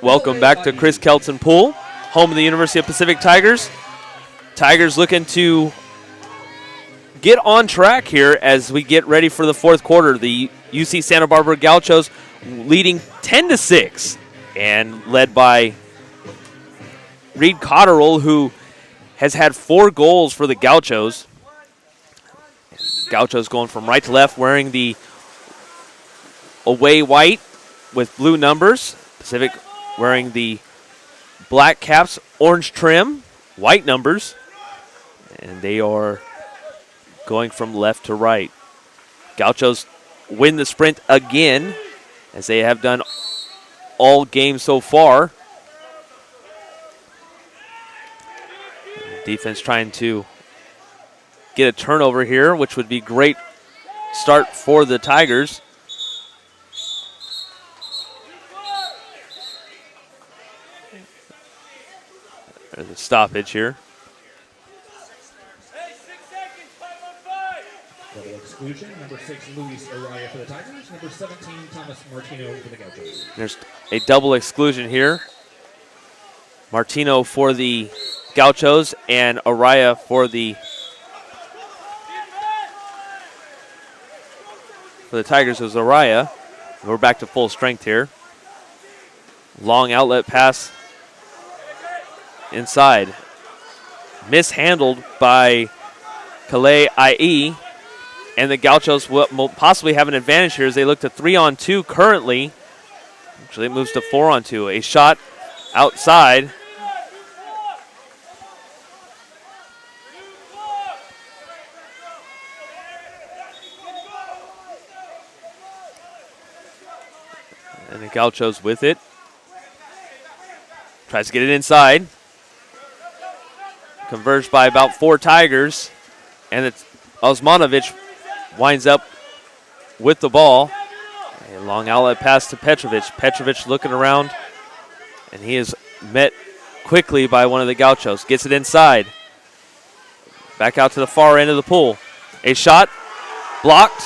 Welcome back to Chris Kelton Pool, home of the University of Pacific Tigers. Tigers looking to get on track here as we get ready for the fourth quarter. The UC Santa Barbara Gauchos leading 10-6 and led by Reed Cotterill, who has had 4 goals for the Gauchos. Gauchos going from right to left, wearing the away white with blue numbers. Pacific wearing the black caps, orange trim, white numbers. And they are going from left to right. Gauchos win the sprint again, as they have done all game so far. Defense trying to get a turnover here, which would be great start for the Tigers. There's a stoppage here. Double exclusion. Number 6, Luis Araya for the Tigers. Number 17, Thomas Martino for the Gauchos. There's a double exclusion here. Martino for the Gauchos and Araya for the Tigers. It was Araya. We're back to full strength here. Long outlet pass inside. Mishandled by Calais IE. And the Gauchos will possibly have an advantage here as they look to 3-on-2 currently. Actually, it moves to 4-on-2. A shot outside. And the Gauchos with it. Tries to get it inside. Converged by about 4 Tigers. And it's Osmanovic winds up with the ball. A long outlet pass to Petrovic. Petrovic looking around, and he is met quickly by one of the Gauchos. Gets it inside. Back out to the far end of the pool. A shot blocked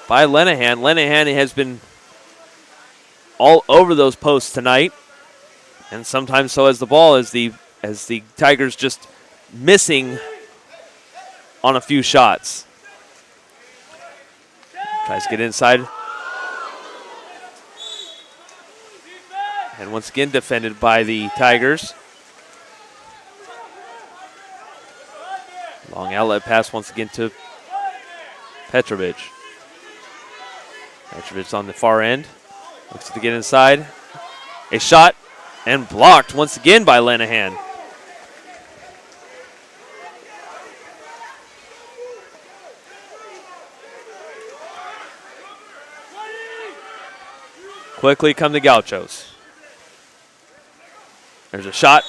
by Lenahan. Lenahan has been all over those posts tonight, and sometimes so has the ball, as the Tigers just missing on a few shots. Tries to get inside. And once again defended by the Tigers. Long outlet pass once again to Petrovic. Petrovic on the far end. Looks to get inside. A shot and blocked once again by Lenahan. Quickly come the Gauchos. There's a shot.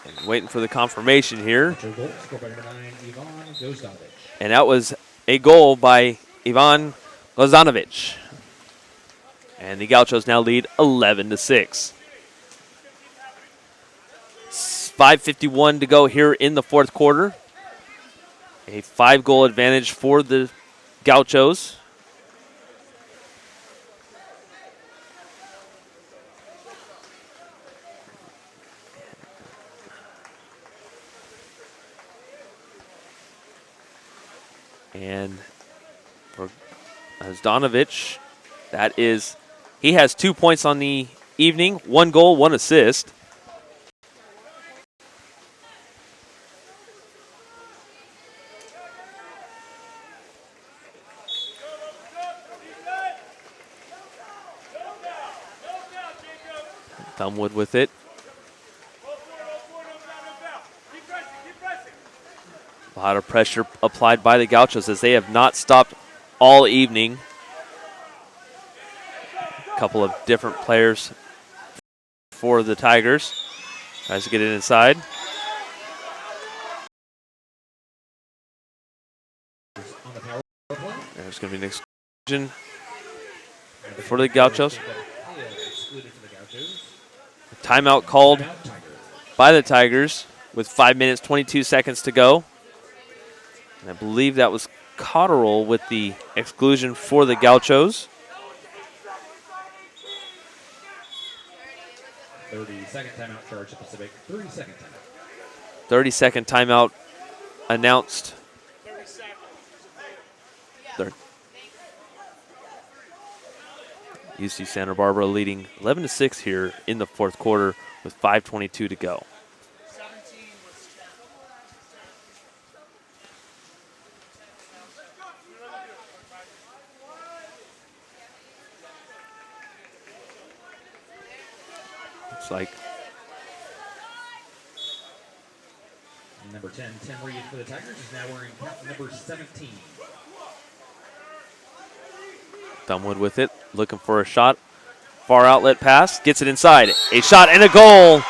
And waiting for the confirmation here. And that was a goal by Ivan Gozanovic. And the Gauchos now lead 11-6. 5:51 to go here in the fourth quarter. A 5-goal advantage for the Gauchos. And for Zdanovic, he has 2 points on the evening, 1 goal, 1 assist. Thumbwood with it. A lot of pressure applied by the Gauchos as they have not stopped all evening. A couple of different players for the Tigers. Tries to get it inside. There's going to be an exclusion for the Gauchos. Timeout called by the Tigers with 5 minutes, 22 seconds to go. And I believe that was Cotterill with the exclusion for the Gauchos. 30-second timeout, Georgia Pacific. 30-second timeout. 30-second timeout announced. UC Santa Barbara leading 11-6 here in the fourth quarter with 5:22 to go. Looks like number 10, Tim Reed for the Tigers, is now wearing number 17. Thumbwood with it, looking for a shot. Far outlet pass, gets it inside. A shot and a goal. And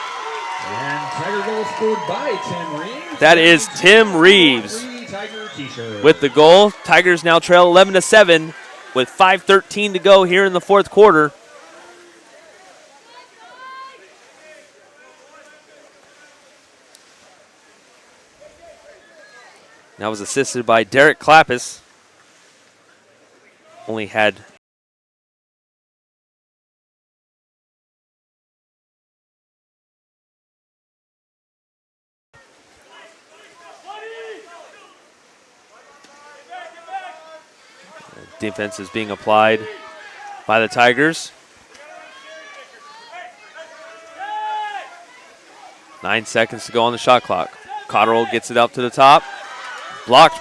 Tiger goal scored by Tim Reeves. That is Tim Reeves Tiger t-shirt. with the goal. Tigers now trail 11-7 with 5:13 to go here in the fourth quarter. That was assisted by Derek Klappis. Only had defense is being applied by the Tigers. 9 seconds to go on the shot clock. Cotterill gets it up to the top. Blocked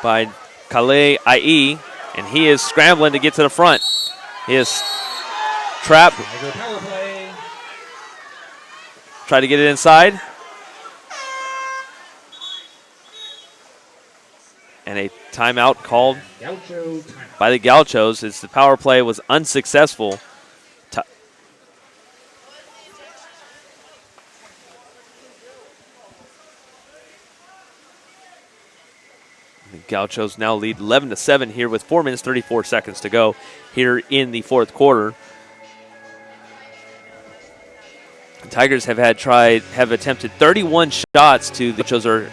by Calais IE, and he is scrambling to get to the front. He is trapped. Tiger power play. Try to get it inside. And a timeout called Gaucho timeout. by the Gauchos as the power play was unsuccessful. The Gauchos now lead 11-7 here with 4 minutes, 34 seconds to go here in the fourth quarter. The Tigers have attempted 31 shots to the Gauchos are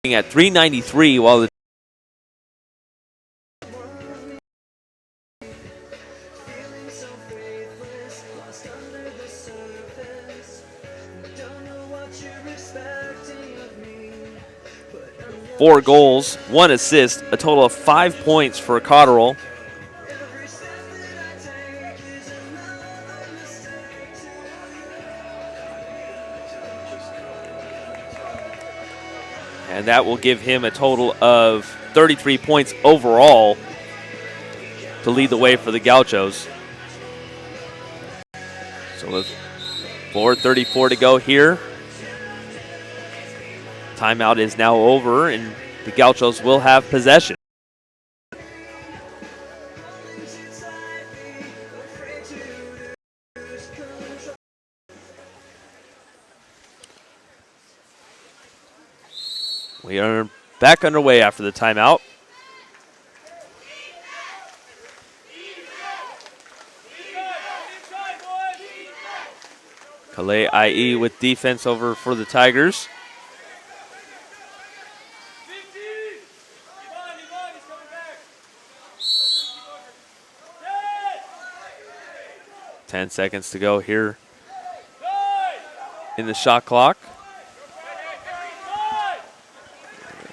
at 393, while the four goals, 1 assist, a total of 5 points for Cotterill. And that will give him a total of 33 points overall to lead the way for the Gauchos. So with 4:34 to go here. Timeout is now over, and the Gauchos will have possession. We are back underway after the timeout. Calais IE with defense over for the Tigers. Ten seconds to go here in the shot clock.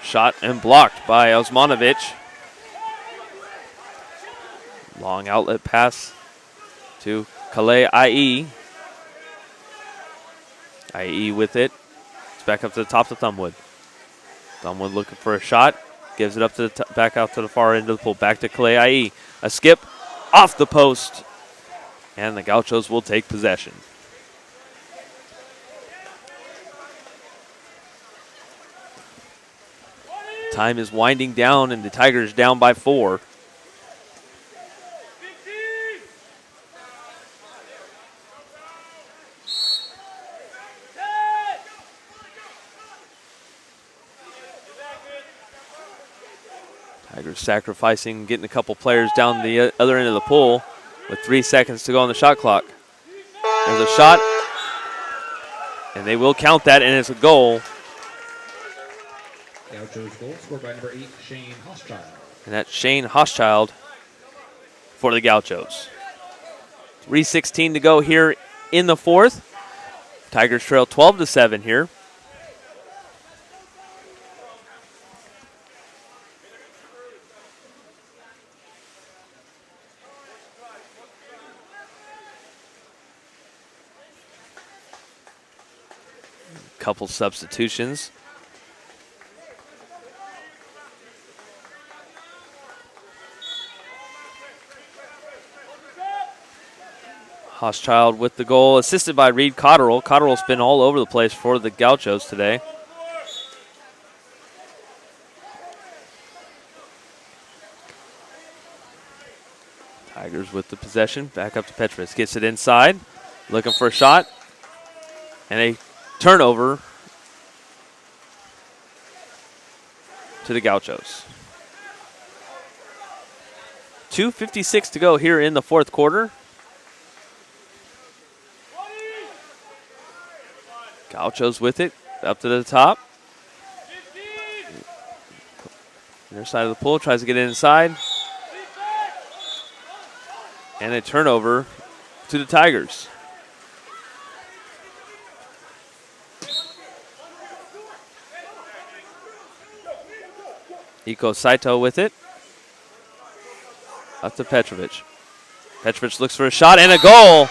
Shot and blocked by Osmanovic. Long outlet pass to Calais IE. IE with it. It's back up to the top of Thumbwood. Thumbwood looking for a shot. Gives it up to the back out to the far end of the pool. Back to Calais IE. A skip off the post. And the Gauchos will take possession. Time is winding down, and the Tigers down by 4. Tigers sacrificing, getting a couple players down the other end of the pool. with 3 seconds to go on the shot clock. There's a shot, and they will count that, and it's a goal. Gaucho's goal scored by number 8, Shane Hochschild. And that's Shane Hochschild for the Gauchos. 3:16 to go here in the fourth. Tigers trail 12-7 here. Couple substitutions. Hochschild with the goal, assisted by Reed Cotterill. Cotterill's been all over the place for the Gauchos today. Tigers with the possession. Back up to Petrovich. Gets it inside. Looking for a shot. And a turnover to the Gauchos. 2:56 to go here in the fourth quarter. Gauchos with it, up to the top. Their side of the pool, tries to get it inside. And a turnover to the Tigers. Iko Saito with it. Up to Petrovich. Petrovich looks for a shot and a goal.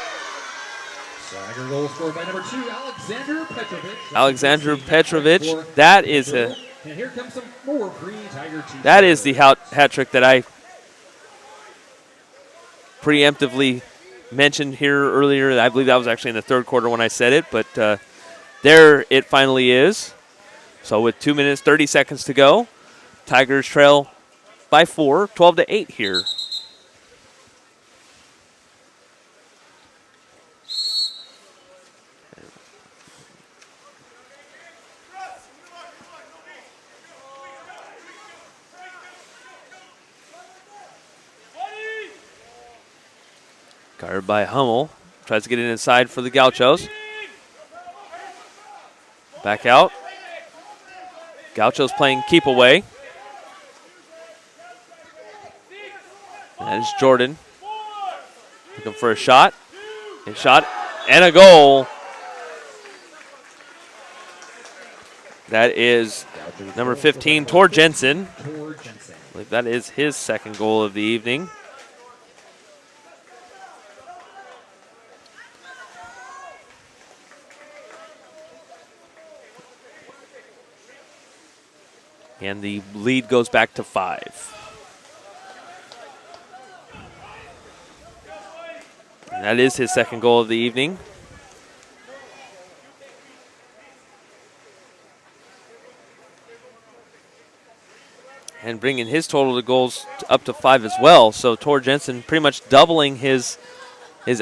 Tiger goal scored by number 2, Alexander Petrovich. Alexander Petrovich. That is And here comes some more free Tiger T-shirts. that is the hat trick that I preemptively mentioned here earlier. I believe that was actually in the third quarter when I said it, but there it finally is. So with 2 minutes, 30 seconds to go, Tigers trail by 4, 12-8 here. Guarded by Hummel. Tries to get it inside for the Gauchos. Back out. Gauchos playing keep away. That is Jordan. Looking for a shot. A shot and a goal. That is number 15, Tor Jensen. I believe that is his second goal of the evening. And the lead goes back to 5. And that is his second goal of the evening. And bringing his total of goals up to 5 as well. So Tor Jensen pretty much doubling his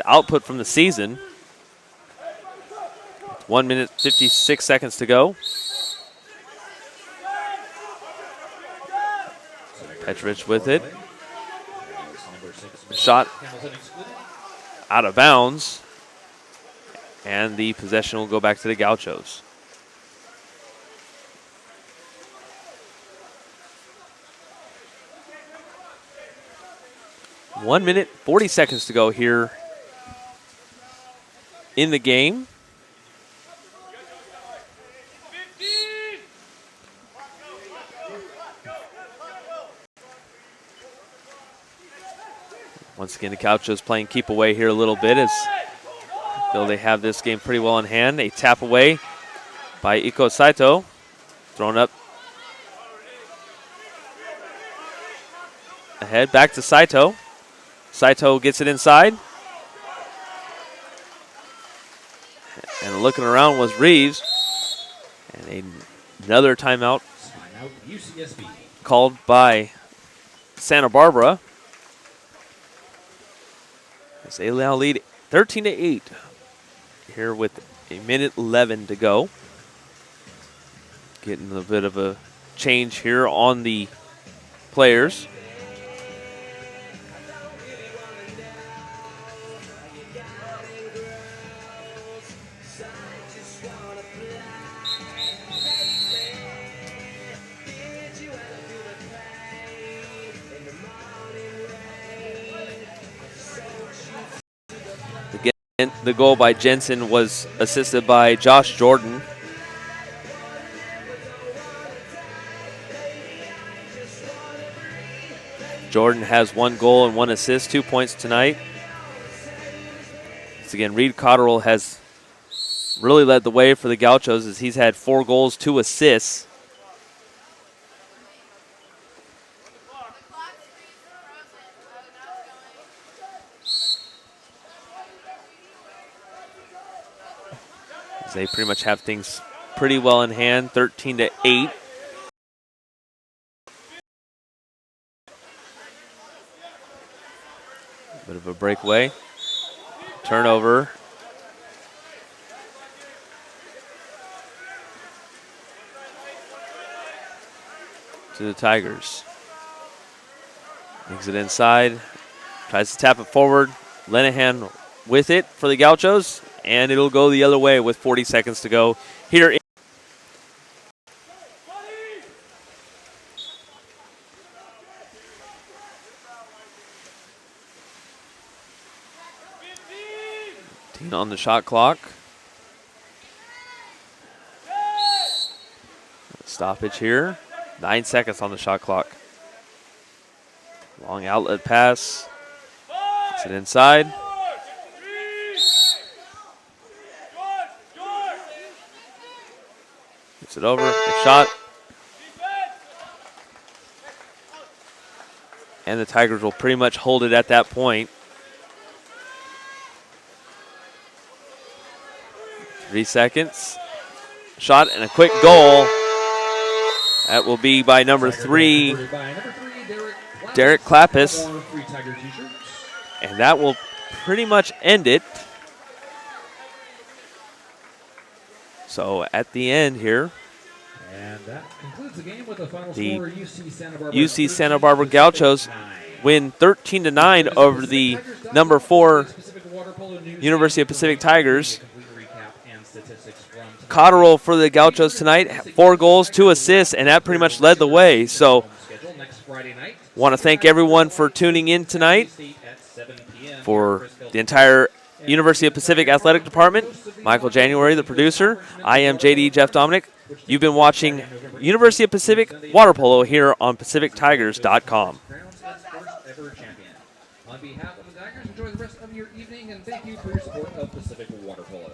output from the season. 1 minute, 56 seconds to go. Petrovich with it. Shot out of bounds. And the possession will go back to the Gauchos. One minute, 40 seconds to go here in the game. Once again, the Gauchos playing keep away here a little bit as though they have this game pretty well in hand. A tap away by Iko Saito. Thrown up ahead, back to Saito. Saito gets it inside. And looking around was Reeves. And another timeout UCSB. called by Santa Barbara. As they now lead 13-8 here with a minute 11 to go. Getting a bit of a change here on the players. And the goal by Jensen was assisted by Josh Jordan. Jordan has 1 goal and 1 assist, 2 points tonight. So again, Reed Cotterill has really led the way for the Gauchos as he's had 4 goals, 2 assists. As they pretty much have things pretty well in hand, 13-8. Bit of a breakaway. Turnover. To the Tigers. Brings it inside. Tries to tap it forward. Lenahan with it for the Gauchos. And it'll go the other way with 40 seconds to go here. On the shot clock. Stoppage here. 9 seconds on the shot clock. Long outlet pass. Gets it inside. Gets it over. A shot. And the Tigers will pretty much hold it at that point. 3 seconds. Shot and a quick goal. That will be by number 3, Derek Klappis. And that will pretty much end it. So at the end here, and that concludes the game with the final the score. UC Santa Barbara Gauchos win 13-9 over the number 4 University of Pacific Tigers. Cotterill for the Gauchos tonight, 4 goals, 2 assists, and that pretty much led the way. So want to thank everyone for tuning in tonight. For the entire University of Pacific Athletic Department, Michael January, the producer. I am JD Jeff Dominic. You've been watching University of Pacific Water Polo here on PacificTigers.com. On behalf of the Tigers, enjoy the rest of your evening, and thank you for your support of Pacific Water Polo.